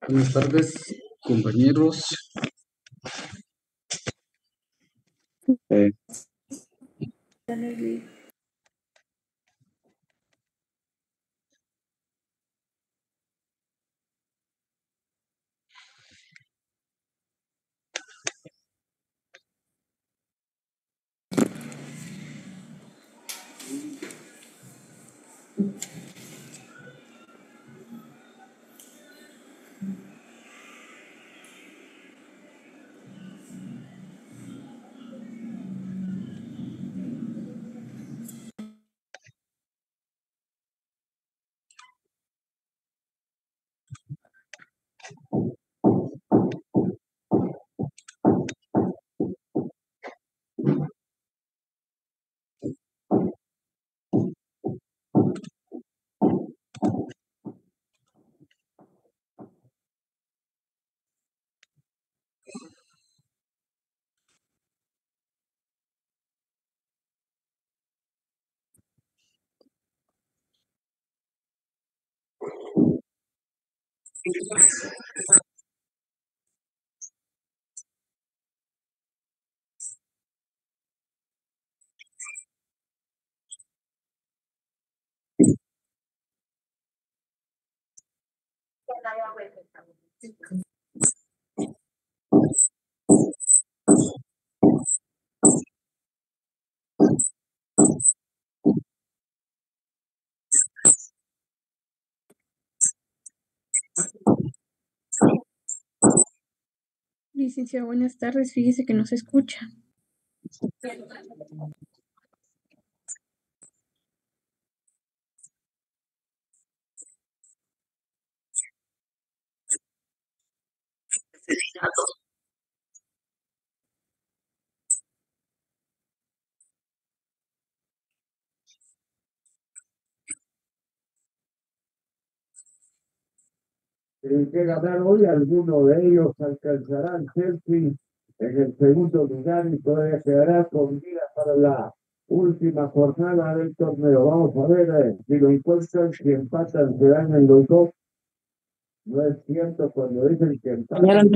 Buenas tardes, compañeros. Eh, Licenciado, buenas tardes. Fíjese que no se escucha. Que ganar hoy, alguno de ellos alcanzará el Chelsea en el segundo lugar y todavía quedará con vida para la última jornada del torneo. Vamos a ver si lo encuentran, si empatan, se dan en los dos. No es cierto cuando dicen que empatan,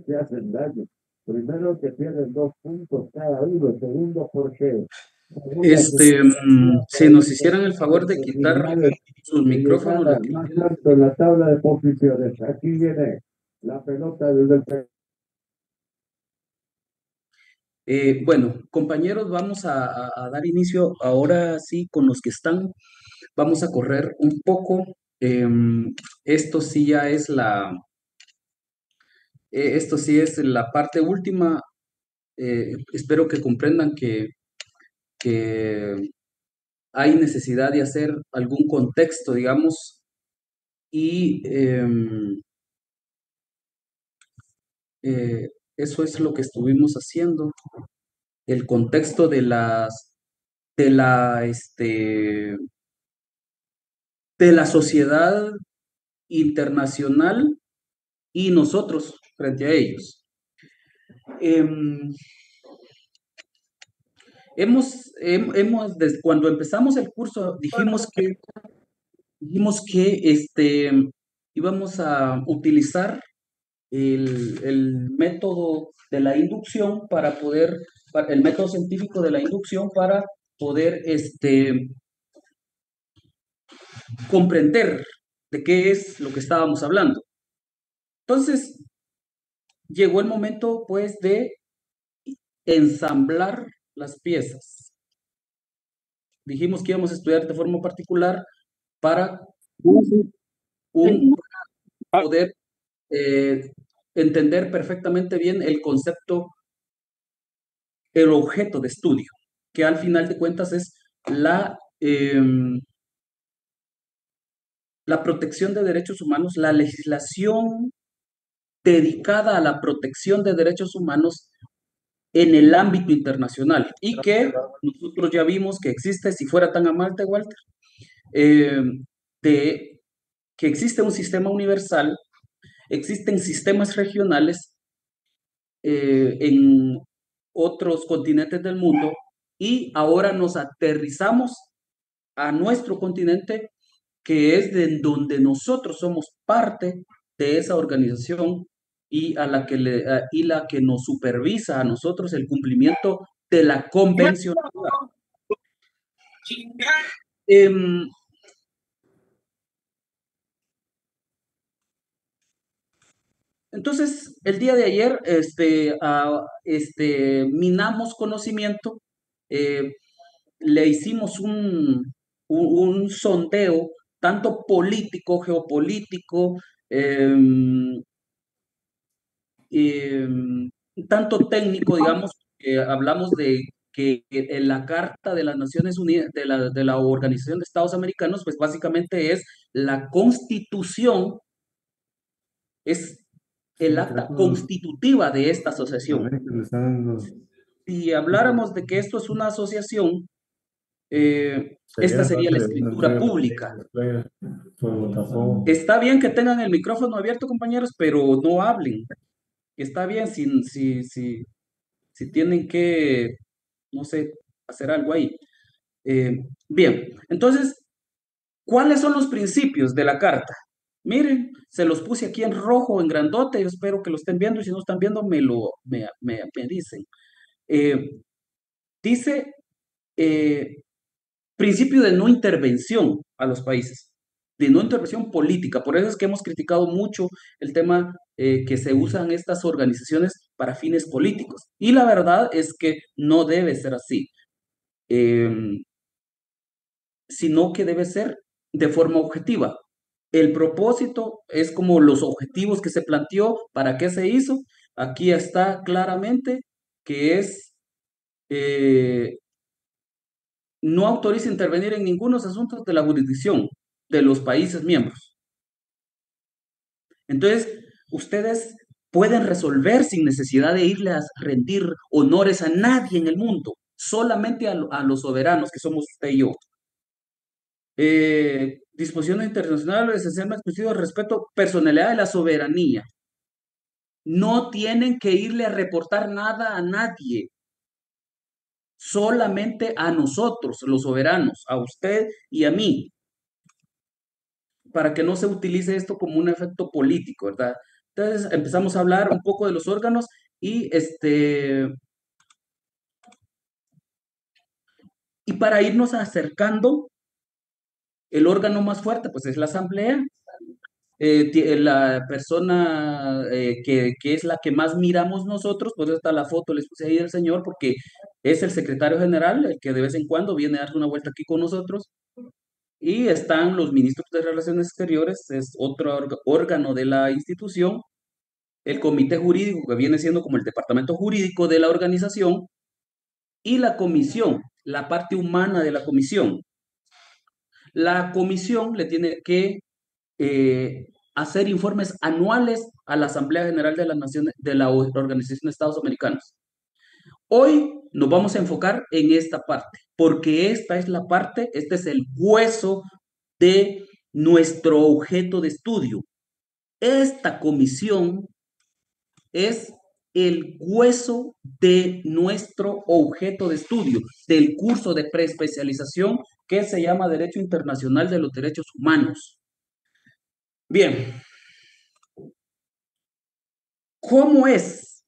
se hacen daño. Primero que pierden 2 puntos cada uno, segundo porque si nos hicieran el favor de quitar sus micrófonos, lo que más alto en la tabla de posiciones. Aquí viene la pelota desde el bueno, compañeros, vamos a dar inicio ahora sí con los que están. Vamos a correr un poco. Esto sí ya es esto sí es la parte última. Espero que comprendan que hay necesidad de hacer algún contexto, digamos, y eso es lo que estuvimos haciendo. El contexto de la sociedad internacional y nosotros frente a ellos. Cuando empezamos el curso, dijimos que íbamos a utilizar el método de la inducción el método científico de la inducción para poder comprender de qué es lo que estábamos hablando. Entonces, llegó el momento, pues, de ensamblar las piezas. Dijimos que íbamos a estudiar de forma particular para poder entender perfectamente bien el concepto, el objeto de estudio, que al final de cuentas es la protección de derechos humanos, la legislación dedicada a la protección de derechos humanos en el ámbito internacional y que nosotros ya vimos que existe, si fuera tan amable, Walter, de que existe un sistema universal, existen sistemas regionales en otros continentes del mundo y ahora nos aterrizamos a nuestro continente, que es de donde nosotros somos parte de esa organización y a la que y la que nos supervisa a nosotros el cumplimiento de la convencionalidad. Entonces, el día de ayer, minamos conocimiento, le hicimos un sondeo, tanto político, geopolítico, tanto técnico, digamos, hablamos de que en la Carta de las Naciones Unidas, de la Organización de Estados Americanos, pues básicamente es la constitución, es el acta constitutiva de esta asociación. Si habláramos de que esto es una asociación, esta sería la escritura pública. Está bien que tengan el micrófono abierto, compañeros, pero no hablen. Está bien si tienen que, no sé, hacer algo ahí. Bien, entonces, ¿cuáles son los principios de la carta? Miren, se los puse aquí en rojo, en grandote, yo espero que lo estén viendo y si no están viendo me dicen. Dice principio de no intervención a los países, de no intervención política. Por eso es que hemos criticado mucho el tema que se usan estas organizaciones para fines políticos. Y la verdad es que no debe ser así, sino que debe ser de forma objetiva. El propósito es como los objetivos que se planteó, para qué se hizo. Aquí está claramente que es no autoriza intervenir en ningunos asuntos de la jurisdicción de los países miembros. Entonces, ustedes pueden resolver sin necesidad de irle a rendir honores a nadie en el mundo, solamente a los soberanos que somos usted y yo. Disposiciones internacionales, esencialmente expresivo respeto, personalidad de la soberanía. No tienen que irle a reportar nada a nadie, solamente a nosotros, los soberanos, a usted y a mí, para que no se utilice esto como un efecto político, ¿verdad? Entonces empezamos a hablar un poco de los órganos y para irnos acercando, el órgano más fuerte pues es la asamblea. La persona que es la que más miramos nosotros, pues está la foto, les puse ahí del señor, porque es el secretario general, el que de vez en cuando viene a dar una vuelta aquí con nosotros. Y están los ministros de Relaciones Exteriores, es otro órgano de la institución. El comité jurídico, que viene siendo como el departamento jurídico de la organización, y la comisión, la parte humana de la comisión. La comisión le tiene que hacer informes anuales a la Asamblea General de las Naciones, de la Organización de Estados Americanos. Hoy nos vamos a enfocar en esta parte, porque esta es la parte, este es el hueso de nuestro objeto de estudio. Esta comisión es el hueso de nuestro objeto de estudio, del curso de preespecialización que se llama Derecho Internacional de los Derechos Humanos. Bien, ¿cómo es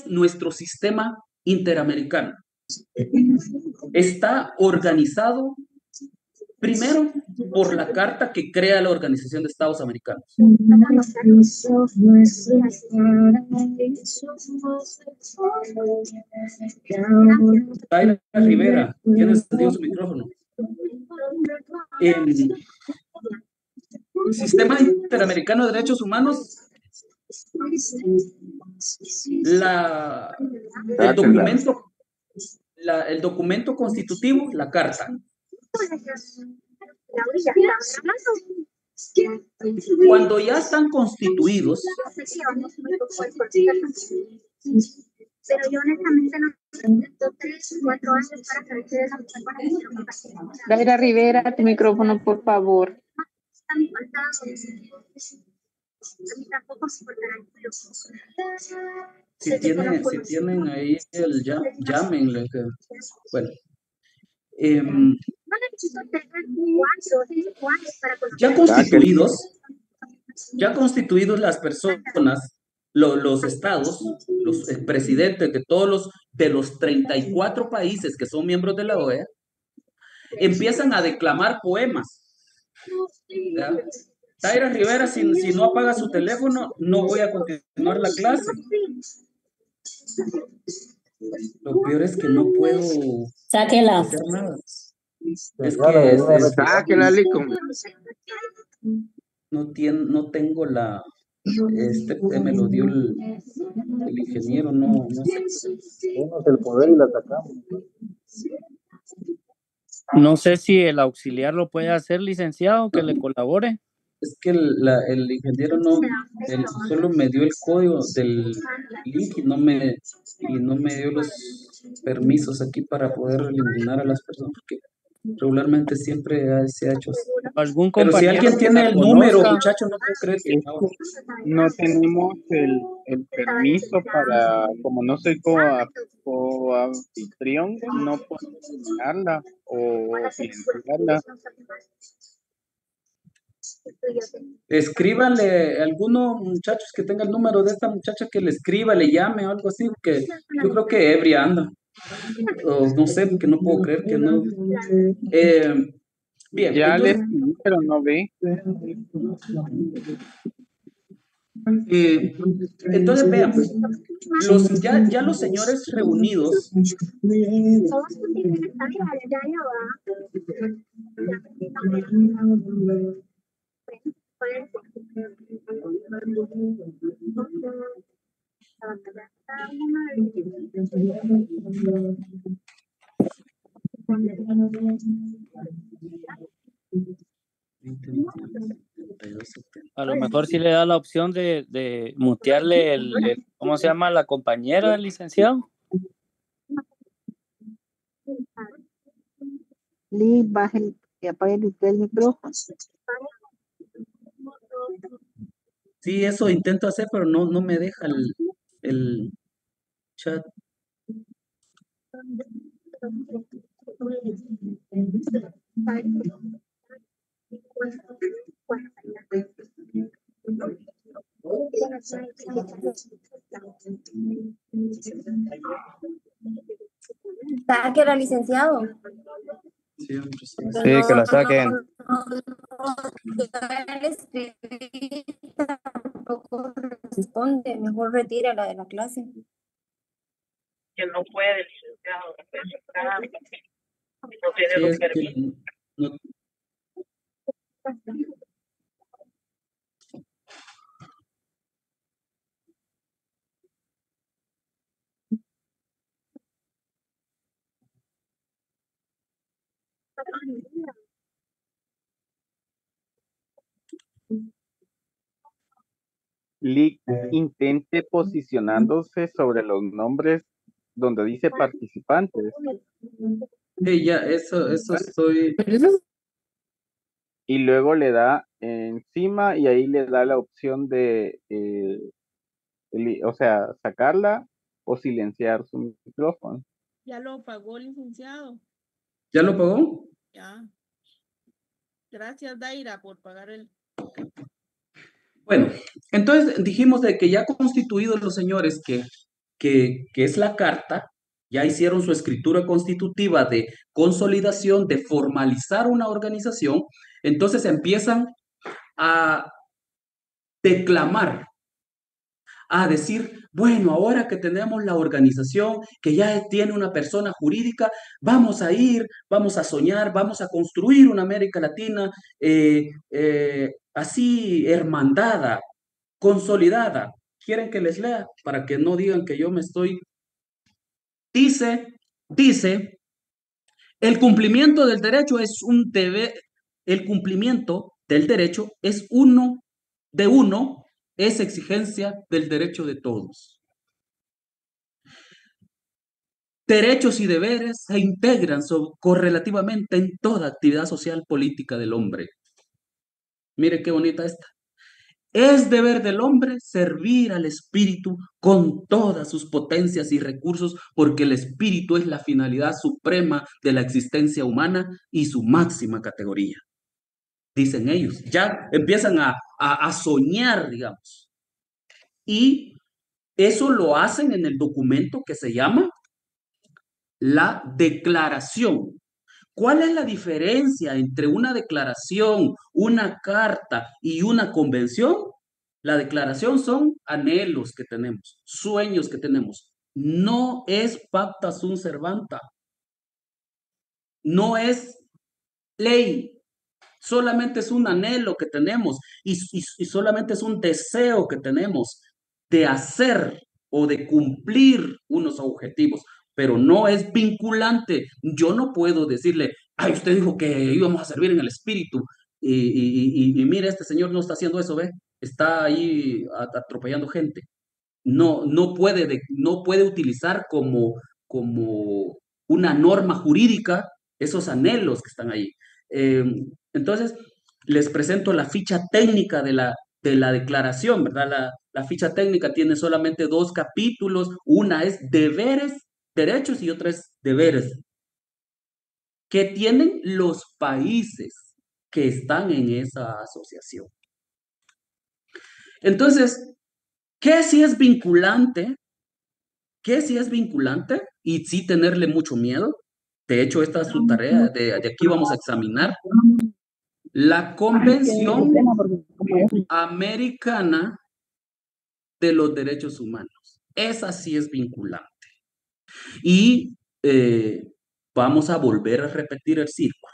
nuestro sistema interamericano? Está organizado primero por la carta que crea la Organización de Estados Americanos. Taira Rivera, tiene encendido su micrófono. El Sistema Interamericano de Derechos Humanos, el documento constitutivo, la carta. Cuando ya están constituidos, pero yo honestamente no tengo 3 o 4 años para saber qué es la mejor. Daira Rivera, tu micrófono, por favor. A mí tampoco se si tienen ahí el llámenle. Bueno. necesito tener 4 para ya constituidos las personas, los estados, los presidentes de los 34 países que son miembros de la OEA, empiezan a declamar poemas. ¿Ya? Taira Rivera, si no apaga su teléfono, no voy a continuar la clase. Lo peor es que no puedo Sáquela. hacer nada. Sáquela, Lico. No tengo la... me lo dio el ingeniero, no sé. Tenemos el poder y la atacamos. No sé si el auxiliar lo puede hacer, licenciado, que le colabore. Es que el ingeniero solo me dio el código del link y no me dio los permisos aquí para poder eliminar a las personas, porque regularmente siempre se ha hecho así. ¿Algún Pero si compañero alguien que tiene la el número, conozca? muchacho, no puedo creer que no. No tenemos el permiso para, como no soy coanfitrión, no puedo eliminarla o silenciarla. Escríbanle a algunos muchachos que tenga el número de esta muchacha, que le escriba, le llame o algo así, porque yo creo que ebria anda. O no sé, porque no puedo creer que no. Bien, Ya le entonces, escribí, pero no ve. entonces vean, pues, ya los señores reunidos, A lo mejor sí le da la opción de mutearle ¿cómo se llama? La compañera, licenciado. Liz, baje y apague usted el micrófono. sí, eso intento hacer, pero no me deja el chat. Sáquela, licenciado. Sí, hombre, sí. Sí, que la saquen. Tampoco responde, mejor retírala de la clase. Que no puede, licenciado, no tiene Sí, los es que permisos. no. Intente posicionándose sobre los nombres donde dice participantes. Sí, ya, eso estoy. Y luego le da encima y ahí le da la opción de, o sea, sacarla o silenciar su micrófono. Ya lo pagó, licenciado. ¿Ya lo pagó? Ya. Gracias, Daira, por pagar el... Bueno, entonces dijimos de que ya constituidos los señores que es la carta, ya hicieron su escritura constitutiva de consolidación, de formalizar una organización, entonces empiezan a declamar, a decir, bueno, ahora que tenemos la organización, que ya tiene una persona jurídica, vamos a ir, vamos a soñar, vamos a construir una América Latina así hermandada, consolidada. ¿Quieren que les lea? Para que no digan que yo me estoy... Dice, el cumplimiento del derecho es un deber, el cumplimiento del derecho es uno, es exigencia del derecho de todos. Derechos y deberes se integran correlativamente en toda actividad social política del hombre. Mire qué bonita esta. Es deber del hombre servir al espíritu con todas sus potencias y recursos, porque el espíritu es la finalidad suprema de la existencia humana y su máxima categoría. Dicen ellos, ya empiezan a soñar, digamos. Y eso lo hacen en el documento que se llama la declaración. ¿Cuál es la diferencia entre una declaración, una carta y una convención? La declaración son anhelos que tenemos, sueños que tenemos. No es pacta sunt servanda. No es ley. Solamente es un anhelo que tenemos y solamente es un deseo que tenemos de hacer o de cumplir unos objetivos, pero no es vinculante. Yo no puedo decirle, ay, usted dijo que íbamos a servir en el espíritu y mire, este señor no está haciendo eso, ¿ve? Está ahí atropellando gente. No, no puede utilizar como una norma jurídica esos anhelos que están ahí. Eh, entonces, les presento la ficha técnica de la declaración, ¿verdad? La ficha técnica tiene solamente 2 capítulos, una es deberes, derechos y otra es deberes, que tienen los países que están en esa asociación. Entonces, ¿qué si es vinculante? ¿Qué si es vinculante? Y sí tenerle mucho miedo. De hecho, esta es su tarea, de aquí vamos a examinar la Convención Americana de los Derechos Humanos. Esa sí es vinculante. Y vamos a volver a repetir el círculo.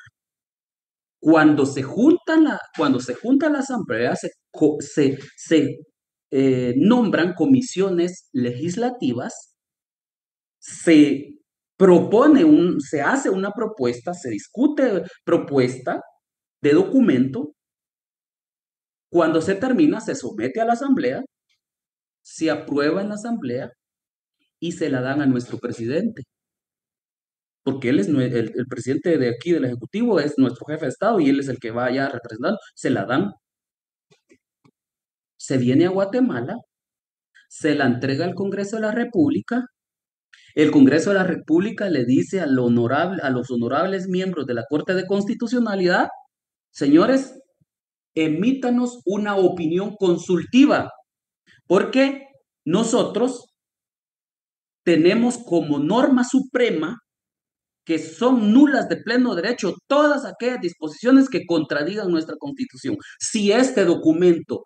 Cuando se junta la asamblea, se nombran comisiones legislativas, se se hace una propuesta, se discute propuesta de documento. Cuando se termina, se somete a la asamblea, se aprueba en la asamblea y se la dan a nuestro presidente. Porque él es el presidente de aquí del Ejecutivo, es nuestro jefe de Estado y él es el que va allá representando. Se la dan. Se viene a Guatemala, se la entrega al Congreso de la República. El Congreso de la República le dice a los honorables miembros de la Corte de Constitucionalidad, señores, emítanos una opinión consultiva, porque nosotros tenemos como norma suprema que son nulas de pleno derecho todas aquellas disposiciones que contradigan nuestra Constitución. Si este documento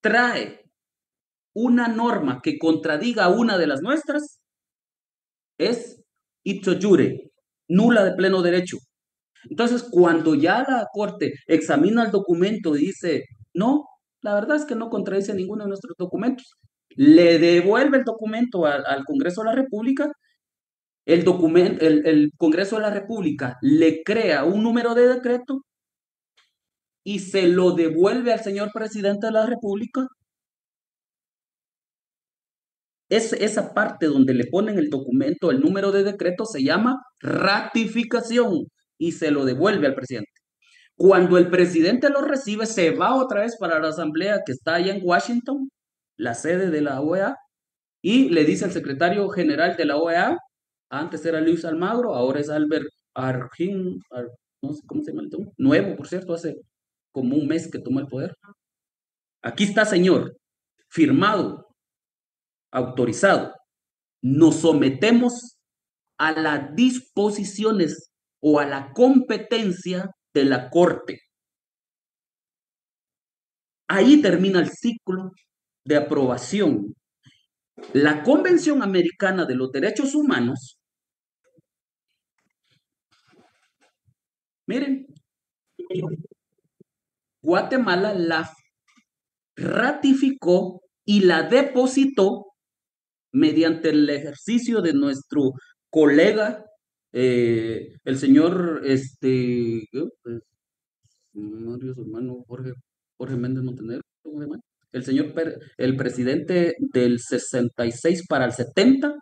trae una norma que contradiga una de las nuestras, es ipso iure, nula de pleno derecho. Entonces, cuando ya la Corte examina el documento y dice, no, la verdad es que no contradice ninguno de nuestros documentos, le devuelve el documento al Congreso de la República. El Congreso de la República le crea un número de decreto y se lo devuelve al señor presidente de la República. Esa parte donde le ponen el documento, el número de decreto, se llama ratificación y se lo devuelve al presidente. Cuando el presidente lo recibe, se va otra vez para la asamblea que está allá en Washington, la sede de la OEA, y le dice al secretario general de la OEA, antes era Luis Almagro, ahora es Albert Argin, no sé cómo se llama el nombre, nuevo, por cierto, hace como un mes que tomó el poder. Aquí está, señor, firmado, autorizado. Nos sometemos a las disposiciones o a la competencia de la Corte. Ahí termina el ciclo de aprobación. La Convención Americana de los Derechos Humanos, miren, Guatemala la ratificó y la depositó mediante el ejercicio de nuestro colega, el señor, Mario, su hermano Jorge Méndez Montenegro, ¿cómo se llama? El presidente del 66 para el 70,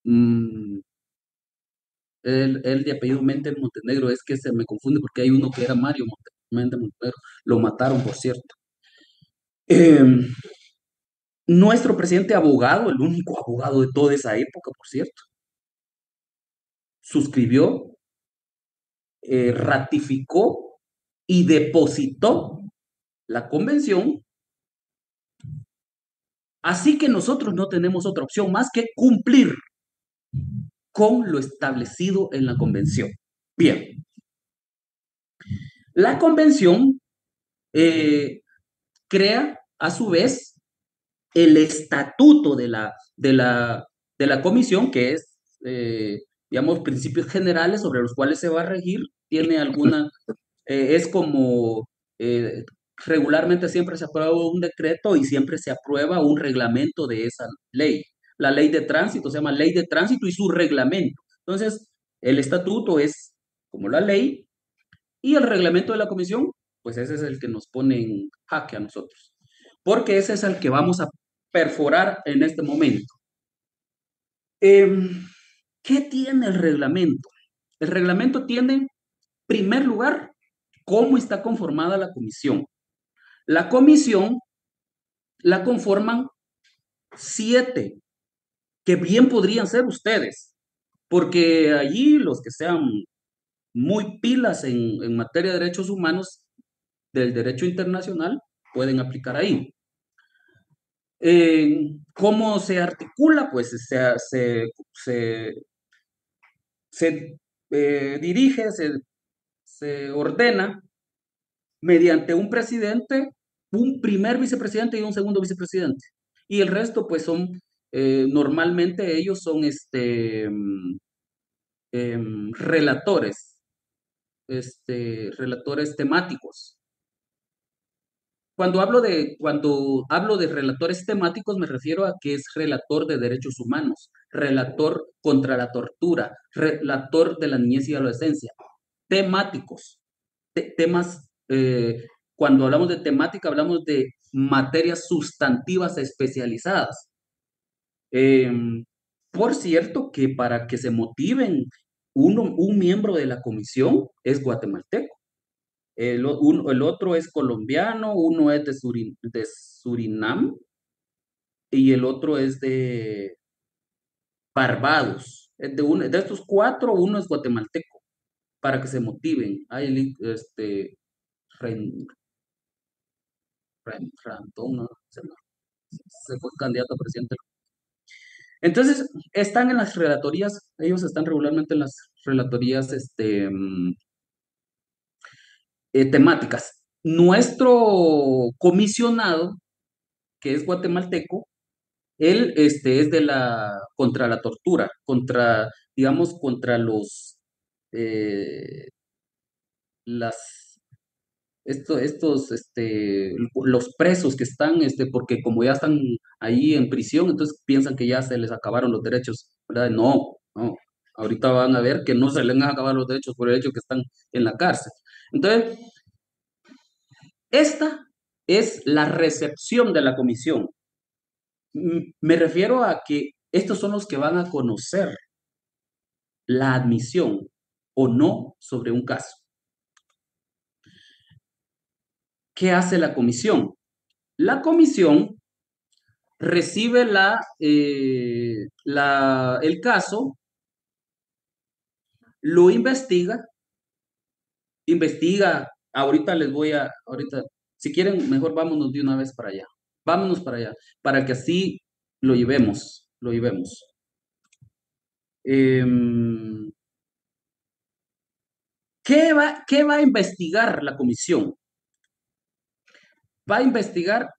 mm, él de apellido Méndez Montenegro, es que se me confunde porque hay uno que era Mario Montenegro. Montenegro. Lo mataron, por cierto. Nuestro presidente abogado, el único abogado de toda esa época, por cierto, suscribió, ratificó y depositó la convención. Así que nosotros no tenemos otra opción más que cumplir con lo establecido en la convención. Bien, la convención crea a su vez el estatuto de la comisión, que es, digamos, principios generales sobre los cuales se va a regir. Tiene alguna, es como, regularmente siempre se aprueba un decreto y siempre se aprueba un reglamento de esa ley. La ley de tránsito se llama ley de tránsito y su reglamento. Entonces, el estatuto es como la ley y el reglamento de la comisión, pues ese es el que nos pone en jaque a nosotros, porque ese es el que vamos a perforar en este momento. ¿Qué tiene el reglamento? El reglamento tiene, en primer lugar, cómo está conformada la comisión. La comisión la conforman 7, que bien podrían ser ustedes, porque allí los que sean muy pilas en materia de derechos humanos del derecho internacional pueden aplicar ahí. ¿Cómo se articula? Pues se dirige, se ordena mediante un presidente, un primer vicepresidente y un segundo vicepresidente. Y el resto, pues son, normalmente ellos son relatores, relatores temáticos. Cuando hablo de relatores temáticos, me refiero a que es relator de derechos humanos, relator contra la tortura, relator de la niñez y adolescencia, temáticos, temas, cuando hablamos de temática, hablamos de materias sustantivas especializadas. Por cierto, que para que se motiven, un miembro de la comisión es guatemalteco. El otro es colombiano, uno es de Surinam y el otro es de Barbados. De estos 4, uno es guatemalteco, para que se motiven. Hay Rantón, ¿no? Se fue candidato a presidente. Entonces, están en las relatorías, ellos están regularmente en las relatorías temáticas. Nuestro comisionado, que es guatemalteco, él es contra la tortura, digamos, contra los presos que están, porque como ya están ahí en prisión, entonces piensan que ya se les acabaron los derechos, ¿verdad? No, no. Ahorita van a ver que no se les han acabado los derechos por el hecho que están en la cárcel. Entonces, esta es la recepción de la comisión. Me refiero a que estos son los que van a conocer la admisión o no sobre un caso. ¿Qué hace la comisión? La comisión recibe el caso, lo investiga, ahorita, si quieren, mejor vámonos de una vez para allá. Vámonos para allá, para que así lo llevemos. ¿Qué va a investigar la comisión? Va a investigar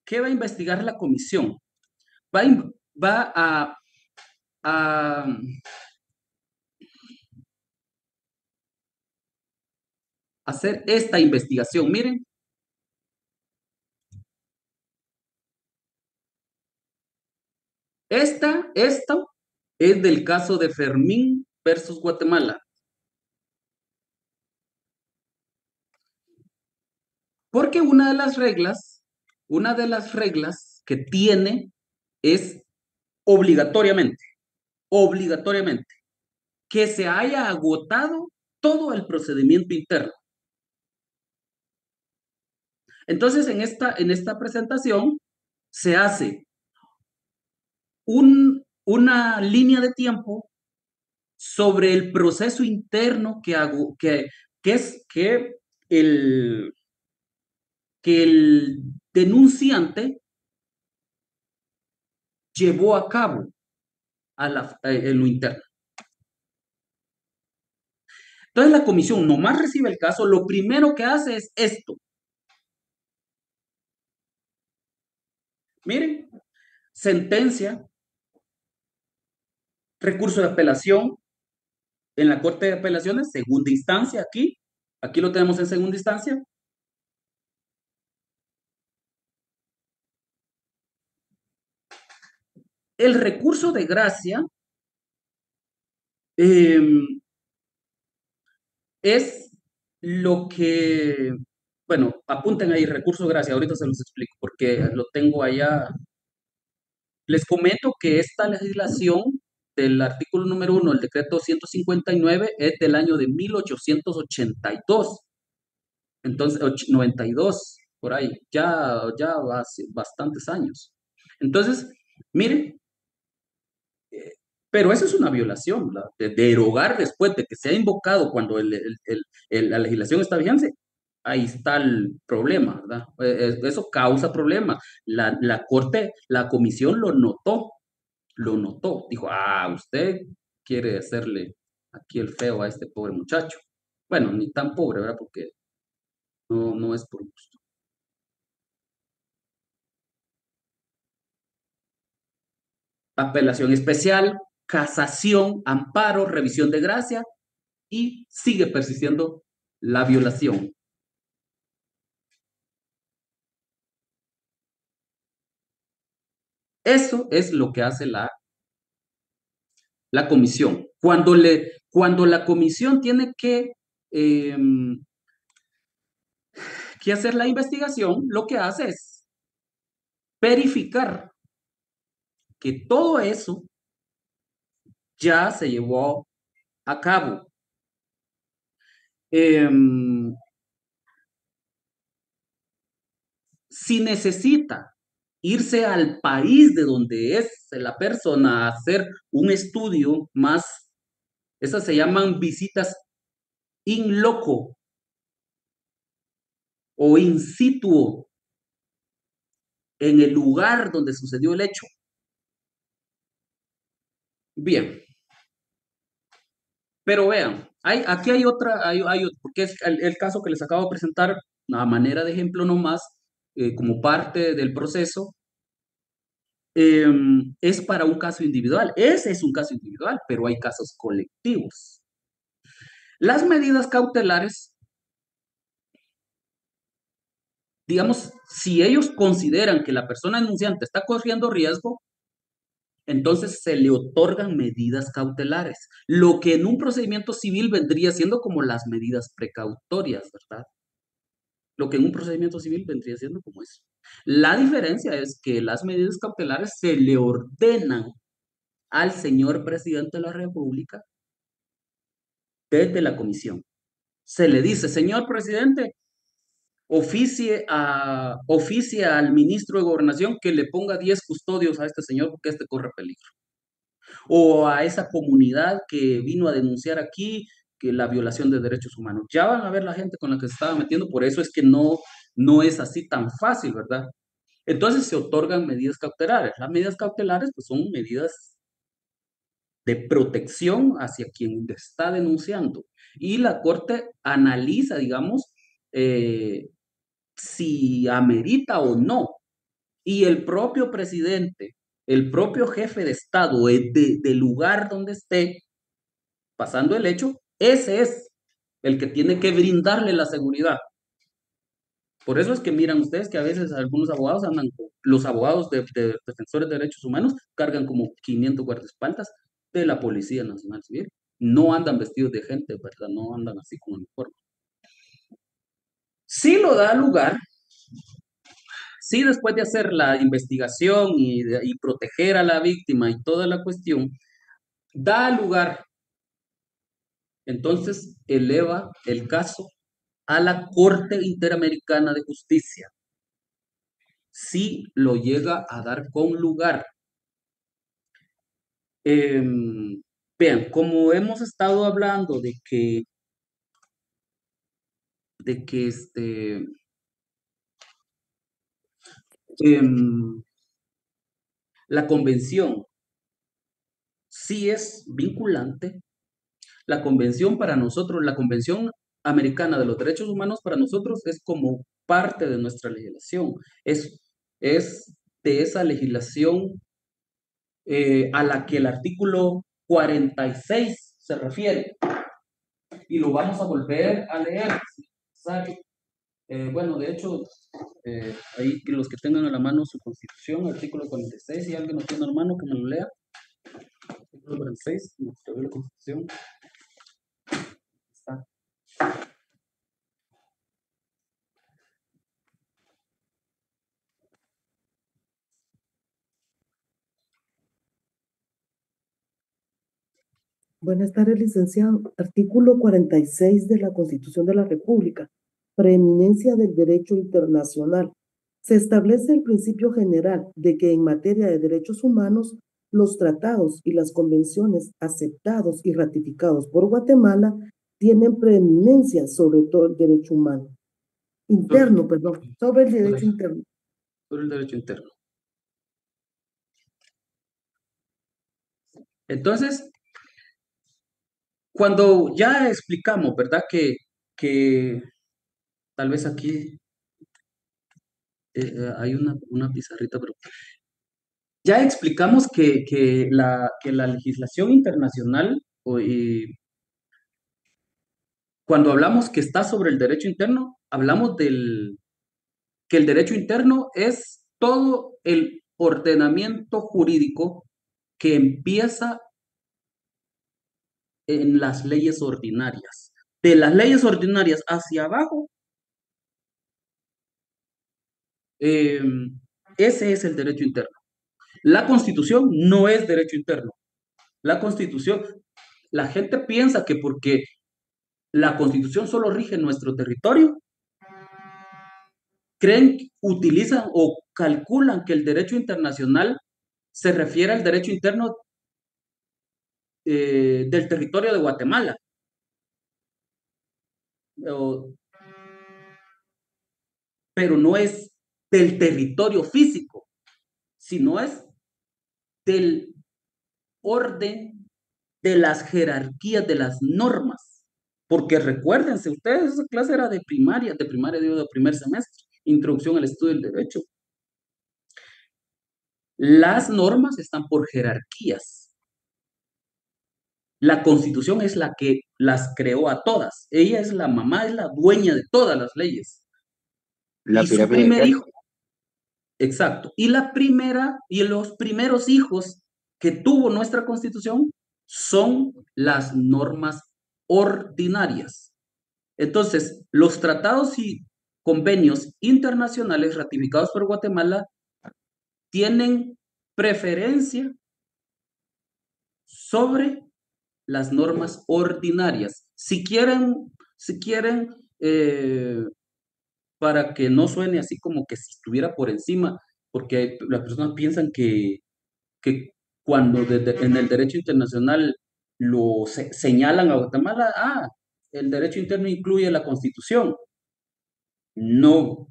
¿qué va a investigar la comisión? Va a hacer esta investigación. Miren, Esto es del caso de Fermín versus Guatemala. Porque una de las reglas que tiene es obligatoriamente, que se haya agotado todo el procedimiento interno. Entonces, en esta presentación se hace una línea de tiempo sobre el proceso interno que el denunciante llevó a cabo en lo interno. Entonces la comisión nomás recibe el caso, lo primero que hace es esto. Miren, sentencia, recurso de apelación en la Corte de Apelaciones, segunda instancia aquí lo tenemos en segunda instancia. El recurso de gracia es lo que, bueno, apunten ahí, recurso de gracia, ahorita se los explico porque lo tengo allá. Les comento que esta legislación del artículo número 1 del decreto 159 es del año de 1882. Entonces, 92, por ahí, ya hace bastantes años. Entonces, miren, pero eso es una violación, de derogar después de que se ha invocado cuando la legislación está vigente. Ahí está el problema, ¿verdad? Eso causa problemas. La Corte, la comisión lo notó, dijo, usted quiere hacerle aquí el feo a este pobre muchacho. Bueno, ni tan pobre, ¿verdad? Porque no es por gusto. Apelación especial, casación, amparo, revisión de gracia y sigue persistiendo la violación. Eso es lo que hace la comisión. Cuando la comisión tiene que hacer la investigación, lo que hace es verificar que todo eso ya se llevó a cabo. Si necesita irse al país de donde es la persona a hacer un estudio más, esas se llaman visitas in loco o in situ, en el lugar donde sucedió el hecho. Bien. Pero vean, aquí hay otra, porque es el caso que les acabo de presentar a manera de ejemplo nomás, como parte del proceso, es para un caso individual. Ese es un caso individual, pero hay casos colectivos. Las medidas cautelares, digamos, si ellos consideran que la persona denunciante está corriendo riesgo, entonces se le otorgan medidas cautelares, lo que en un procedimiento civil vendría siendo como las medidas precautorias, ¿verdad? Lo que en un procedimiento civil vendría siendo como eso. La diferencia es que las medidas cautelares se le ordenan al señor presidente de la República desde la comisión. Se le dice, señor presidente, oficie al ministro de Gobernación que le ponga 10 custodios a este señor porque este corre peligro. O a esa comunidad que vino a denunciar aquí que la violación de derechos humanos. Ya van a ver la gente con la que se estaba metiendo, por eso es que no es así tan fácil, ¿verdad? Entonces se otorgan medidas cautelares. Las medidas cautelares pues, son medidas de protección hacia quien está denunciando. Y la Corte analiza, digamos, si amerita o no. Y el propio presidente, el propio jefe de Estado, del lugar donde esté pasando el hecho, ese es el que tiene que brindarle la seguridad. Por eso es que miran ustedes que a veces algunos abogados los abogados de defensores de derechos humanos cargan como 500 guardaespaldas de la Policía Nacional Civil. No andan vestidos de gente, ¿verdad? No andan así con uniforme. Sí lo da lugar, sí después de hacer la investigación y proteger a la víctima y toda la cuestión, da lugar, entonces eleva el caso a la Corte Interamericana de Justicia. Sí lo llega a dar con lugar. Vean, como hemos estado hablando de que la convención sí es vinculante. La convención para nosotros, la Convención Americana de los Derechos Humanos para nosotros es como parte de nuestra legislación. Es de esa legislación a la que el artículo 46 se refiere. Y lo vamos a volver a leer. Bueno, de hecho, ahí que los que tengan a la mano su constitución, artículo 46, si alguien no tiene a la mano, que me lo lea. Artículo 46, la constitución. Está. Buenas tardes, licenciado. Artículo 46 de la Constitución de la República. Preeminencia del derecho internacional. Se establece el principio general de que en materia de derechos humanos, los tratados y las convenciones aceptados y ratificados por Guatemala tienen preeminencia sobre todo el derecho humano. Sobre el derecho interno. Sobre el derecho interno. Entonces, cuando ya explicamos, ¿verdad? Que tal vez aquí hay una pizarrita, pero ya explicamos que la legislación internacional, cuando hablamos que está sobre el derecho interno, hablamos que el derecho interno es todo el ordenamiento jurídico que empieza en las leyes ordinarias. De las leyes ordinarias hacia abajo, ese es el derecho interno. La Constitución no es derecho interno. La Constitución, la gente piensa que porque la Constitución solo rige nuestro territorio, utilizan o calculan que el derecho internacional se refiere al derecho interno del territorio de Guatemala. Pero no es del territorio físico, sino es del orden, de las jerarquías, de las normas. Porque recuérdense, ustedes, esa clase era de primaria digo, de primer semestre, introducción al estudio del derecho. Las normas están por jerarquías. La Constitución es la que las creó a todas. Ella es la mamá, es la dueña de todas las leyes. La y su primer hijo. Exacto. Y los primeros hijos que tuvo nuestra Constitución son las normas ordinarias. Entonces, los tratados y convenios internacionales ratificados por Guatemala tienen preferencia sobre las normas ordinarias. Si quieren, para que no suene así como que si estuviera por encima, porque las personas piensan que cuando en el derecho internacional señalan a Guatemala, el derecho interno incluye la Constitución. No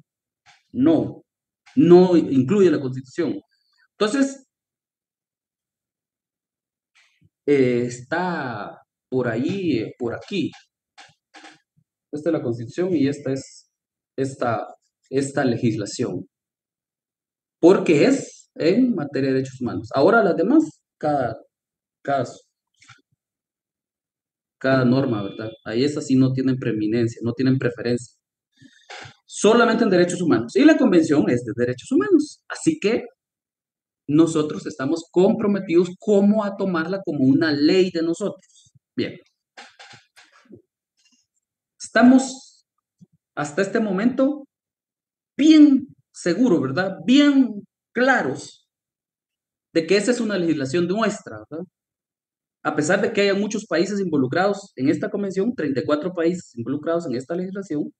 incluye la Constitución. Entonces, está por ahí, por aquí. Esta es la Constitución y esta es esta legislación. Porque es en materia de derechos humanos. Ahora las demás, cada norma, ¿verdad? Ahí esas sí no tienen preeminencia, no tienen preferencia. solamente en derechos humanos. Y la convención es de derechos humanos. Así que nosotros estamos comprometidos como a tomarla como una ley de nosotros. Bien. Estamos hasta este momento bien seguros, ¿verdad? Bien claros de que esa es una legislación nuestra, ¿verdad? A pesar de que haya muchos países involucrados en esta convención, 34 países involucrados en esta legislación,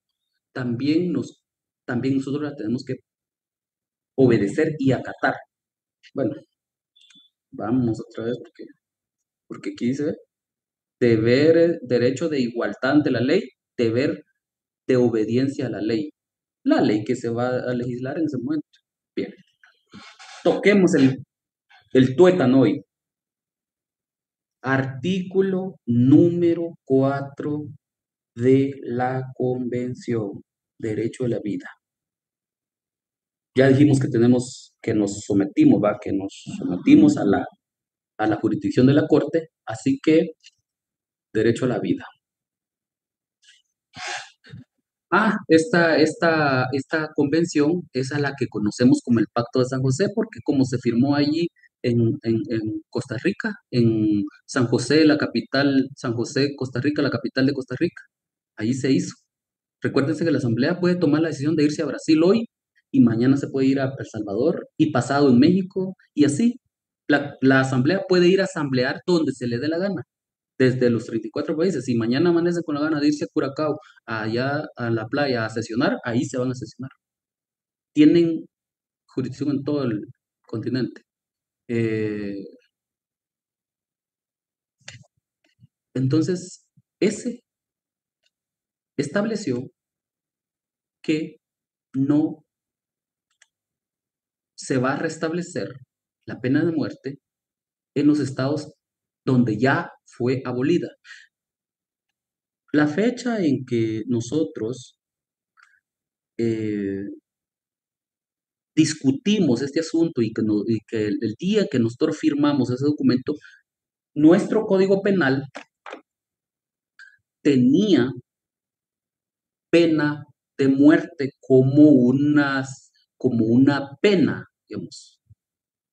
también nosotros la tenemos que obedecer y acatar. Bueno, vamos otra vez porque aquí dice deber, derecho de igualdad ante la ley, deber de obediencia a la ley. La ley que se va a legislar en ese momento. Bien. Toquemos el tuétano hoy. Artículo número 4 de la Convención. Derecho de la vida. Ya dijimos que nos sometimos, ¿va? Que nos sometimos a la jurisdicción de la Corte, así que derecho a la vida. Esta convención es a la que conocemos como el Pacto de San José, porque como se firmó allí en Costa Rica, en San José, la capital, San José, Costa Rica, la capital de Costa Rica, allí se hizo. Recuérdense que la Asamblea puede tomar la decisión de irse a Brasil hoy y mañana se puede ir a El Salvador y pasado en México y así. La Asamblea puede ir a asamblear donde se le dé la gana, desde los 34 países. Si mañana amanecen con la gana de irse a Curacao, allá a la playa a sesionar, ahí se van a sesionar. Tienen jurisdicción en todo el continente. Entonces, ese estableció que no se va a restablecer la pena de muerte en los estados donde ya fue abolida. La fecha en que nosotros discutimos este asunto y que el día que nosotros firmamos ese documento, nuestro Código Penal tenía pena de muerte como una pena, digamos.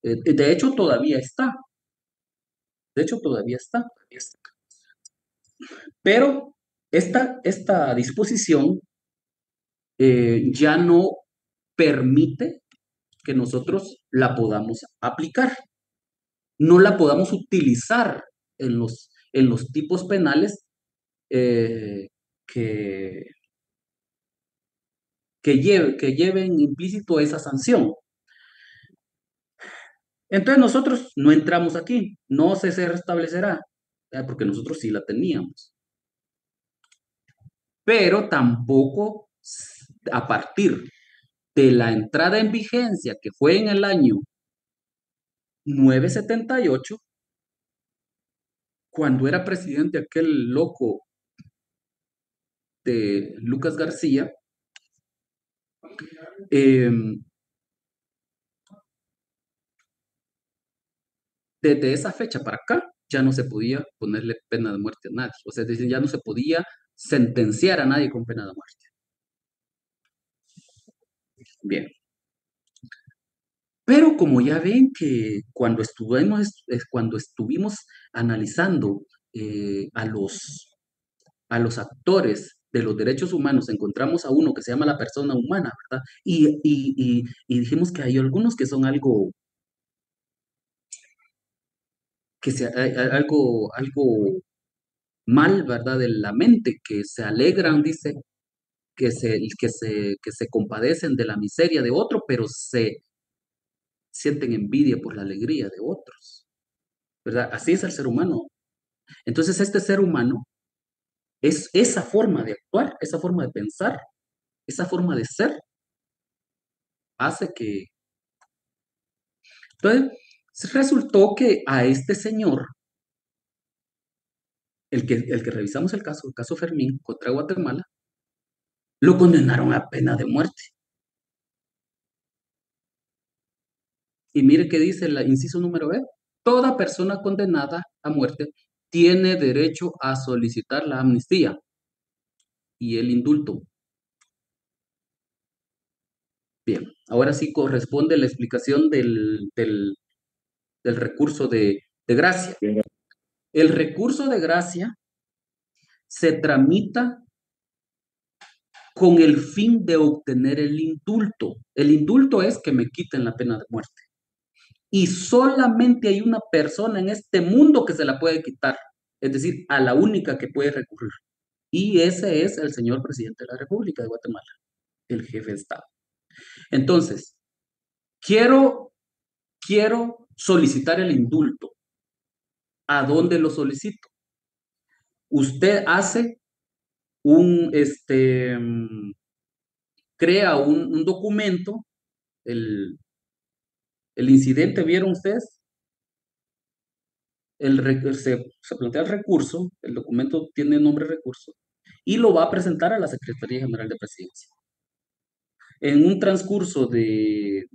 De hecho, todavía está. De hecho, todavía está. Pero esta disposición ya no permite que nosotros la podamos aplicar. No la podamos utilizar en los tipos penales que lleven implícito esa sanción. Entonces nosotros no entramos aquí, no se restablecerá, porque nosotros sí la teníamos. Pero tampoco a partir de la entrada en vigencia, que fue en el año 978, cuando era presidente aquel loco de Lucas García, desde esa fecha para acá ya no se podía ponerle pena de muerte a nadie. O sea, es decir, ya no se podía sentenciar a nadie con pena de muerte. Bien. Pero como ya ven que cuando estuvimos analizando a los actores de los derechos humanos, encontramos a uno que se llama la persona humana, ¿verdad? Y dijimos que hay algunos que son algo mal, ¿verdad? De la mente, que se alegran, dice, que se compadecen de la miseria de otro, pero se sienten envidia por la alegría de otros, ¿verdad? Así es el ser humano. Entonces, este ser humano es esa forma de actuar, esa forma de pensar, esa forma de ser, hace que... Entonces, resultó que a este señor, el que revisamos el caso Fermín contra Guatemala, lo condenaron a pena de muerte. Y mire qué dice el inciso número B. Toda persona condenada a muerte tiene derecho a solicitar la amnistía y el indulto. Ahora sí corresponde la explicación del recurso de gracia. El recurso de gracia se tramita con el fin de obtener el indulto. El indulto es que me quiten la pena de muerte. Y solamente hay una persona en este mundo que se la puede quitar, es decir, a la única que puede recurrir. Y ese es el señor presidente de la República de Guatemala, el jefe de Estado. Entonces, quiero solicitar el indulto. ¿A dónde lo solicito? Usted hace crea un documento, el incidente, ¿vieron ustedes? Se plantea el recurso, el documento tiene nombre recurso, y lo va a presentar a la Secretaría General de Presidencia. En un transcurso de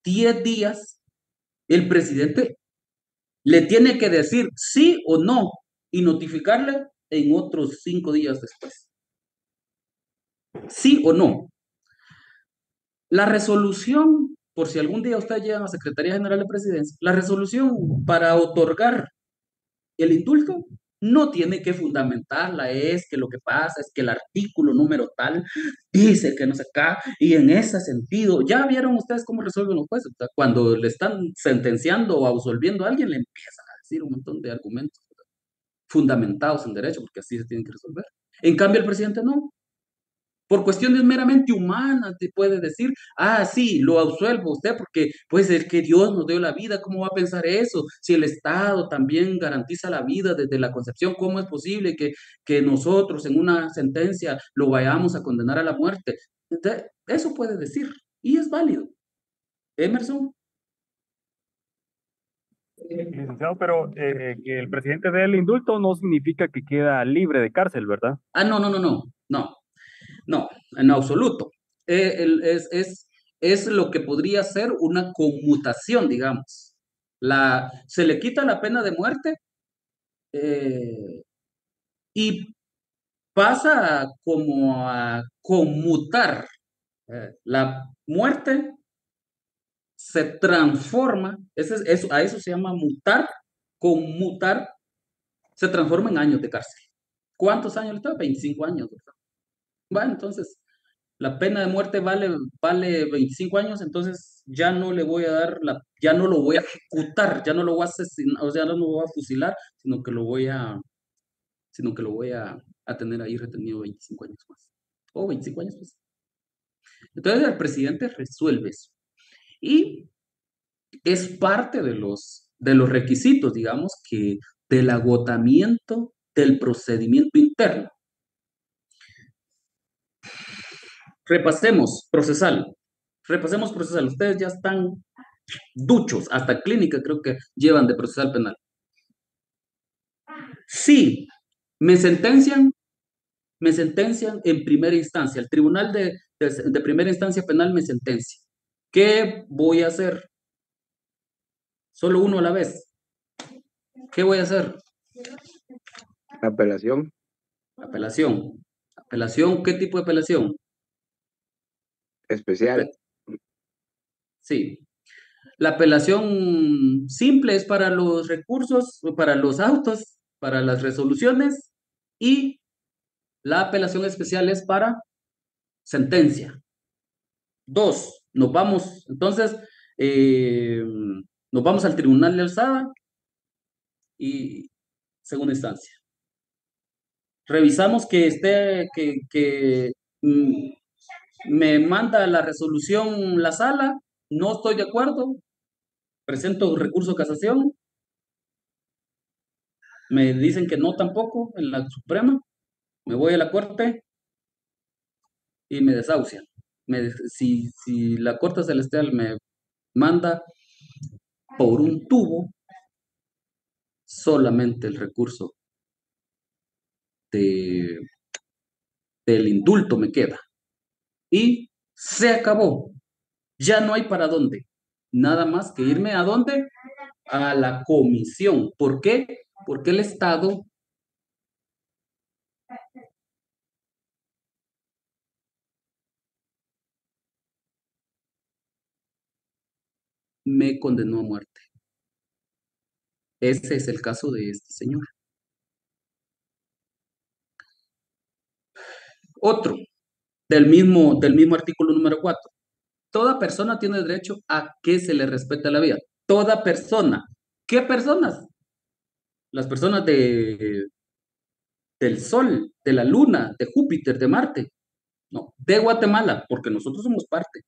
10 días, el presidente le tiene que decir sí o no y notificarle en otros 5 días después. Sí o no. La resolución, por si algún día ustedes llegan a la Secretaría General de Presidencia, la resolución para otorgar el indulto no tiene que fundamentarla, es que lo que pasa es que el artículo número tal dice que no se acá, y en ese sentido, ya vieron ustedes cómo resuelven los jueces, ¿verdad? Cuando le están sentenciando o absolviendo a alguien, le empiezan a decir un montón de argumentos, ¿verdad?, fundamentados en derecho, porque así se tienen que resolver. En cambio, el presidente no. Por cuestiones meramente humanas te puede decir, sí, lo absuelvo a usted porque pues es que Dios nos dio la vida, ¿cómo va a pensar eso? Si el Estado también garantiza la vida desde la concepción, ¿cómo es posible que nosotros en una sentencia lo vayamos a condenar a la muerte? Entonces, eso puede decir y es válido. Emerson. Licenciado, pero que el presidente dé el indulto no significa que queda libre de cárcel, ¿verdad? No, en absoluto. Es lo que podría ser una conmutación, digamos. Se le quita la pena de muerte y pasa como a conmutar. La muerte se transforma, a eso se llama mutar, conmutar, se transforma en años de cárcel. ¿Cuántos años le está? 25 años, ¿verdad? Bueno, entonces, la pena de muerte vale 25 años, entonces ya no le voy a dar ya no lo voy a ejecutar, ya no lo voy a asesinar, o sea, no lo voy a fusilar, sino que lo voy a tener ahí retenido 25 años más. O 25 años más. Entonces el presidente resuelve eso. Y es parte de los requisitos, digamos, que del agotamiento del procedimiento interno. Repasemos procesal. Ustedes ya están duchos, hasta clínica creo que llevan de procesal penal. Sí, me sentencian en primera instancia. El tribunal de primera instancia penal me sentencia. ¿Qué voy a hacer? Solo uno a la vez. ¿Qué voy a hacer? Apelación. Apelación, ¿qué tipo de apelación? Especial. Sí. La apelación simple es para los recursos, para los autos, para las resoluciones, y la apelación especial es para sentencia. 2, nos vamos al tribunal de alzada y segunda instancia. Revisamos que me manda la resolución la sala, no estoy de acuerdo, presento recurso de casación, me dicen que no tampoco en la Suprema, me voy a la Corte y me desahucian. Si la Corte Celestial me manda por un tubo, solamente el recurso del indulto me queda. Y se acabó. Ya no hay para dónde. Nada más que irme ¿a dónde? A la comisión. ¿Por qué? Porque el Estado me condenó a muerte. Ese es el caso de este señor. Otro, del mismo artículo número 4. Toda persona tiene derecho a que se le respete la vida. Toda persona. ¿Qué personas? Las personas del Sol, de la Luna, de Júpiter, de Marte. No, de Guatemala, porque nosotros somos parte.